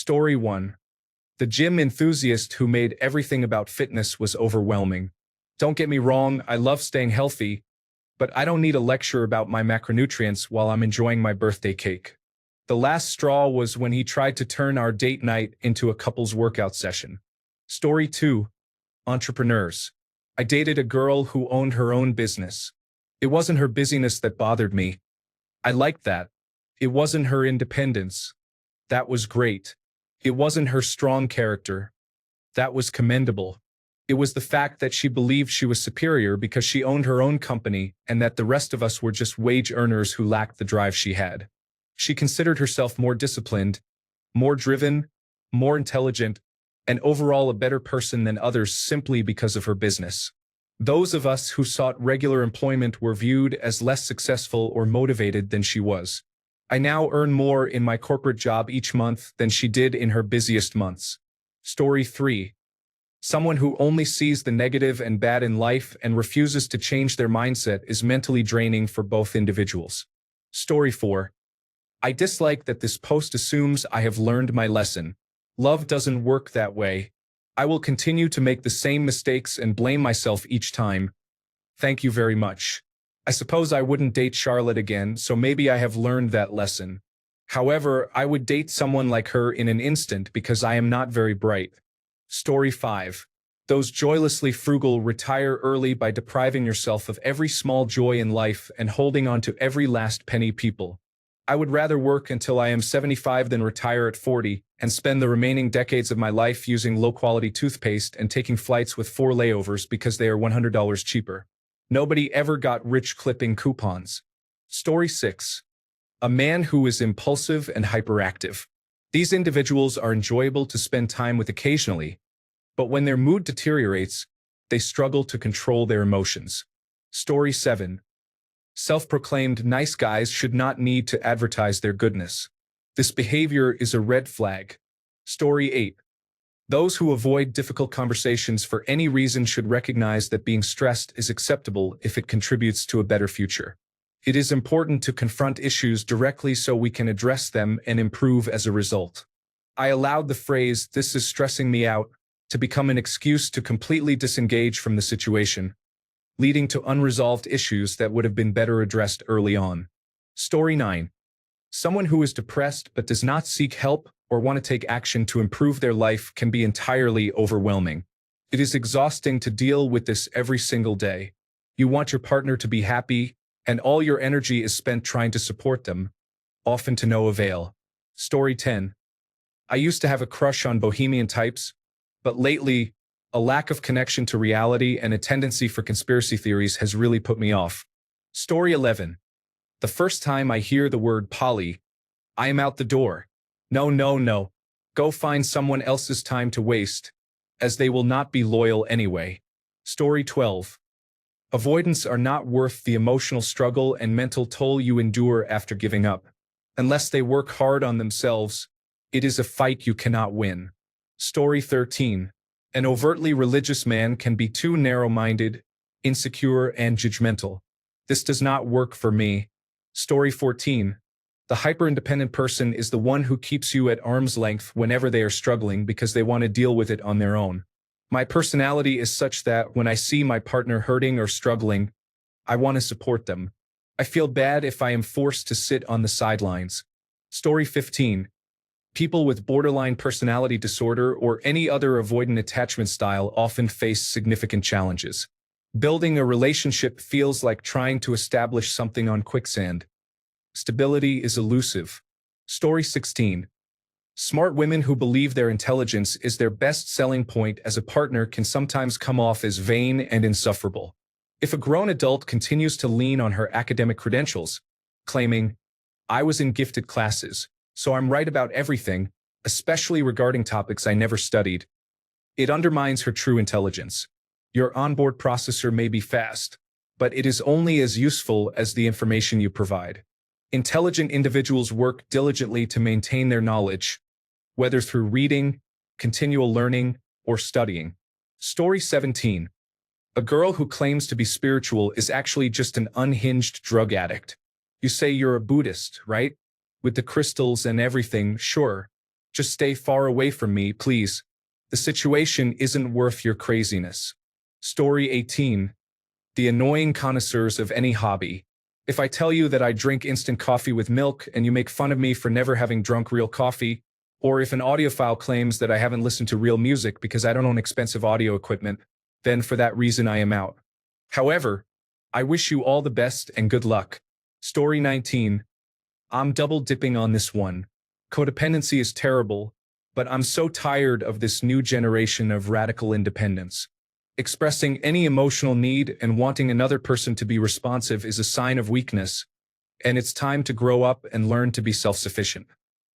Story 1. The gym enthusiast who made everything about fitness was overwhelming. Don't get me wrong, I love staying healthy, but I don't need a lecture about my macronutrients while I'm enjoying my birthday cake. The last straw was when he tried to turn our date night into a couple's workout session. Story 2. Entrepreneurs. I dated a girl who owned her own business. It wasn't her busyness that bothered me. I liked that. It wasn't her independence. That was great. It wasn't her strong character. That was commendable. It was the fact that she believed she was superior because she owned her own company and that the rest of us were just wage earners who lacked the drive she had. She considered herself more disciplined, more driven, more intelligent, and overall a better person than others simply because of her business. Those of us who sought regular employment were viewed as less successful or motivated than she was. I now earn more in my corporate job each month than she did in her busiest months. Story 3. Someone who only sees the negative and bad in life and refuses to change their mindset is mentally draining for both individuals. Story 4. I dislike that this post assumes I have learned my lesson. Love doesn't work that way. I will continue to make the same mistakes and blame myself each time. Thank you very much. I suppose I wouldn't date Charlotte again, so maybe I have learned that lesson. However, I would date someone like her in an instant because I am not very bright. Story 5. Those joylessly frugal retire early by depriving yourself of every small joy in life and holding on to every last penny people. I would rather work until I am 75 than retire at 40 and spend the remaining decades of my life using low-quality toothpaste and taking flights with 4 layovers because they are $100 cheaper. Nobody ever got rich clipping coupons. Story 6. A man who is impulsive and hyperactive. These individuals are enjoyable to spend time with occasionally, but when their mood deteriorates, they struggle to control their emotions. Story 7. Self-proclaimed nice guys should not need to advertise their goodness. This behavior is a red flag. Story 8. Those who avoid difficult conversations for any reason should recognize that being stressed is acceptable if it contributes to a better future. It is important to confront issues directly so we can address them and improve as a result. I allowed the phrase, "this is stressing me out," to become an excuse to completely disengage from the situation, leading to unresolved issues that would have been better addressed early on. Story 9. Someone who is depressed but does not seek help or want to take action to improve their life can be entirely overwhelming. It is exhausting to deal with this every single day. You want your partner to be happy, and all your energy is spent trying to support them, often to no avail. Story 10. I used to have a crush on bohemian types, but lately, a lack of connection to reality and a tendency for conspiracy theories has really put me off. Story 11. The first time I hear the word poly, I am out the door. No, no, no. Go find someone else's time to waste, as they will not be loyal anyway. Story 12. Avoidance are not worth the emotional struggle and mental toll you endure after giving up. Unless they work hard on themselves, it is a fight you cannot win. Story 13. An overtly religious man can be too narrow-minded, insecure, and judgmental. This does not work for me. Story 14. The hyper-independent person is the one who keeps you at arm's length whenever they are struggling because they want to deal with it on their own. My personality is such that when I see my partner hurting or struggling, I want to support them. I feel bad if I am forced to sit on the sidelines. Story 15. People with borderline personality disorder or any other avoidant attachment style often face significant challenges. Building a relationship feels like trying to establish something on quicksand. Stability is elusive. Story 16. Smart women who believe their intelligence is their best selling point as a partner can sometimes come off as vain and insufferable. If a grown adult continues to lean on her academic credentials, claiming, "I was in gifted classes, so I'm right about everything, especially regarding topics I never studied," it undermines her true intelligence. Your onboard processor may be fast, but it is only as useful as the information you provide. Intelligent individuals work diligently to maintain their knowledge, whether through reading, continual learning, or studying. Story 17. A girl who claims to be spiritual is actually just an unhinged drug addict. You say you're a Buddhist, right? With the crystals and everything, sure. Just stay far away from me, please. The situation isn't worth your craziness. Story 18. The annoying connoisseurs of any hobby. If I tell you that I drink instant coffee with milk and you make fun of me for never having drunk real coffee, or if an audiophile claims that I haven't listened to real music because I don't own expensive audio equipment, then for that reason I am out. However, I wish you all the best and good luck. Story 19. I'm double dipping on this one. Codependency is terrible, but I'm so tired of this new generation of radical independence. Expressing any emotional need and wanting another person to be responsive is a sign of weakness, and it's time to grow up and learn to be self-sufficient.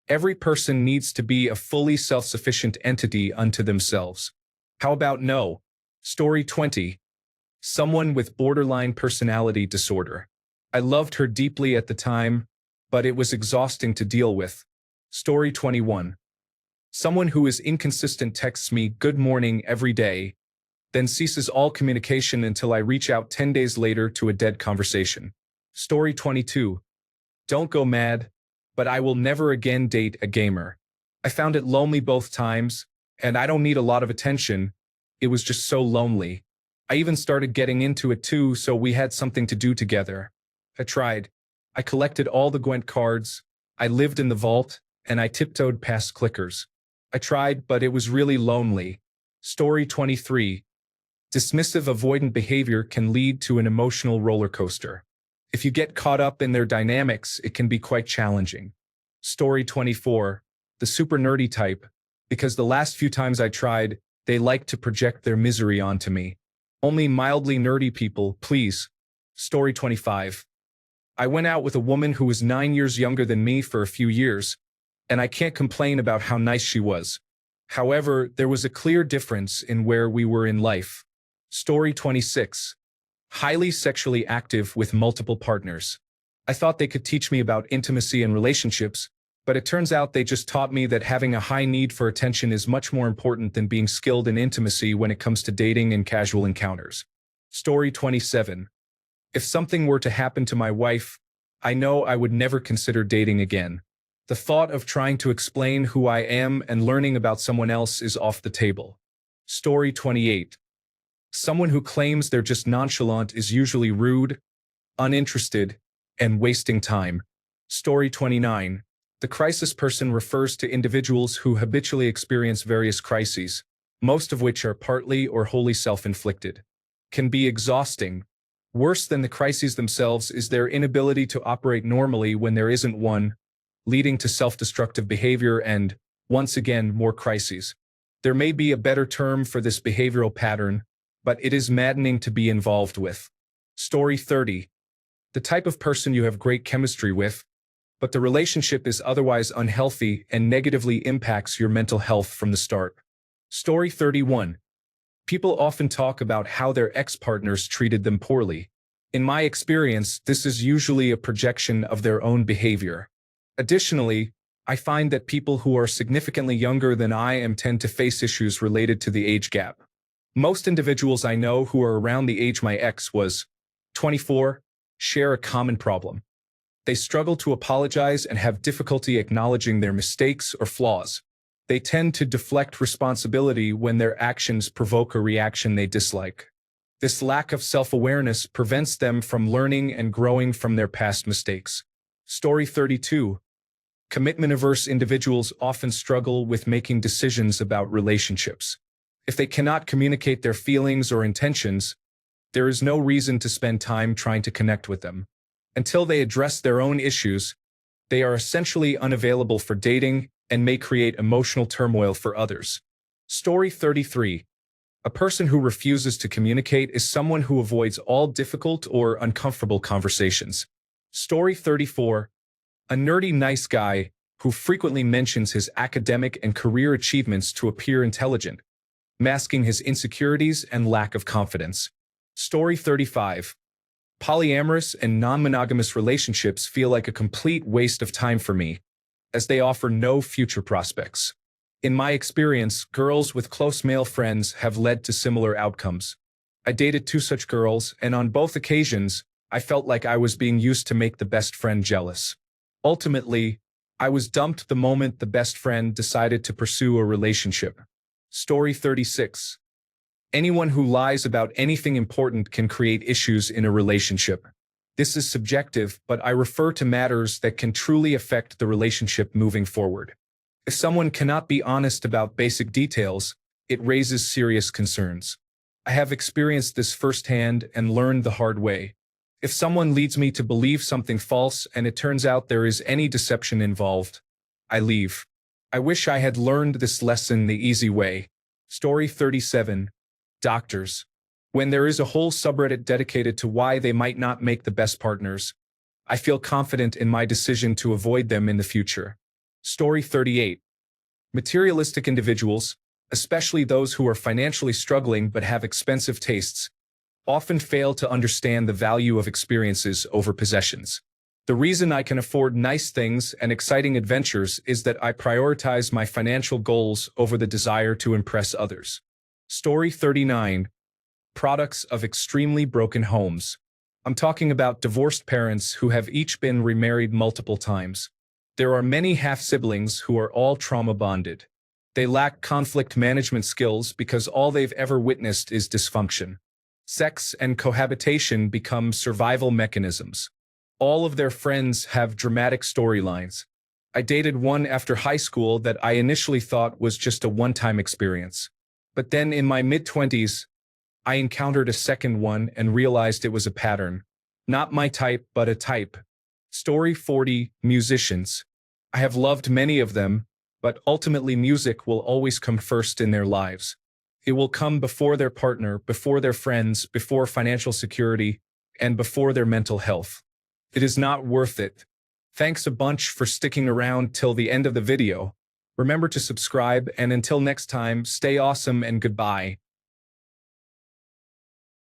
Every person needs to be a fully self-sufficient entity unto themselves. How about no? Story 20. Someone with borderline personality disorder. I loved her deeply at the time, but it was exhausting to deal with. Story 21. Someone who is inconsistent texts me good morning every day, then ceases all communication until I reach out 10 days later to a dead conversation. Story 22. Don't go mad, but I will never again date a gamer. I found it lonely both times, and I don't need a lot of attention. It was just so lonely. I even started getting into it too, so we had something to do together. I tried. I collected all the Gwent cards, I lived in the vault, and I tiptoed past clickers. I tried, but it was really lonely. Story 23. Dismissive avoidant behavior can lead to an emotional roller coaster. If you get caught up in their dynamics, it can be quite challenging. Story 24. The super nerdy type. Because the last few times I tried, they like to project their misery onto me. Only mildly nerdy people, please. Story 25. I went out with a woman who was 9 years younger than me for a few years, and I can't complain about how nice she was. However, there was a clear difference in where we were in life. Story 26. Highly sexually active with multiple partners. I thought they could teach me about intimacy and relationships, but it turns out they just taught me that having a high need for attention is much more important than being skilled in intimacy when it comes to dating and casual encounters. Story 27. If something were to happen to my wife, I know I would never consider dating again. The thought of trying to explain who I am and learning about someone else is off the table. Story 28. Someone who claims they're just nonchalant is usually rude, uninterested, and wasting time. Story 29. The crisis person refers to individuals who habitually experience various crises, most of which are partly or wholly self-inflicted. Can be exhausting. Worse than the crises themselves is their inability to operate normally when there isn't one, leading to self-destructive behavior and, once again, more crises. There may be a better term for this behavioral pattern, but it is maddening to be involved with. Story 30. The type of person you have great chemistry with, but the relationship is otherwise unhealthy and negatively impacts your mental health from the start. Story 31. People often talk about how their ex-partners treated them poorly. In my experience, this is usually a projection of their own behavior. Additionally, I find that people who are significantly younger than I am tend to face issues related to the age gap. Most individuals I know who are around the age my ex was, 24, share a common problem. They struggle to apologize and have difficulty acknowledging their mistakes or flaws. They tend to deflect responsibility when their actions provoke a reaction they dislike. This lack of self-awareness prevents them from learning and growing from their past mistakes. Story 32. Commitment-averse individuals often struggle with making decisions about relationships. If they cannot communicate their feelings or intentions, there is no reason to spend time trying to connect with them. Until they address their own issues, they are essentially unavailable for dating and may create emotional turmoil for others. Story 33. A person who refuses to communicate is someone who avoids all difficult or uncomfortable conversations. Story 34. A nerdy nice guy who frequently mentions his academic and career achievements to appear intelligent, masking his insecurities and lack of confidence. Story 35. Polyamorous and non-monogamous relationships feel like a complete waste of time for me, as they offer no future prospects. In my experience, girls with close male friends have led to similar outcomes. I dated 2 such girls, and on both occasions, I felt like I was being used to make the best friend jealous. Ultimately, I was dumped the moment the best friend decided to pursue a relationship. Story 36. Anyone who lies about anything important can create issues in a relationship. This is subjective, but I refer to matters that can truly affect the relationship moving forward. If someone cannot be honest about basic details, it raises serious concerns. I have experienced this firsthand and learned the hard way. If someone leads me to believe something false and it turns out there is any deception involved, I leave. I wish I had learned this lesson the easy way. Story 37. Doctors. When there is a whole subreddit dedicated to why they might not make the best partners, I feel confident in my decision to avoid them in the future. Story 38. Materialistic individuals, especially those who are financially struggling but have expensive tastes, often fail to understand the value of experiences over possessions. The reason I can afford nice things and exciting adventures is that I prioritize my financial goals over the desire to impress others. Story 39. Products of extremely broken homes. I'm talking about divorced parents who have each been remarried multiple times. There are many half-siblings who are all trauma-bonded. They lack conflict management skills because all they've ever witnessed is dysfunction. Sex and cohabitation become survival mechanisms. All of their friends have dramatic storylines. I dated one after high school that I initially thought was just a one-time experience. But then in my mid-20s, I encountered a second one and realized it was a pattern. Not my type, but a type. Story 40. Musicians. I have loved many of them, but ultimately music will always come first in their lives. It will come before their partner, before their friends, before financial security, and before their mental health. It is not worth it. Thanks a bunch for sticking around till the end of the video. Remember to subscribe, and until next time, stay awesome and goodbye.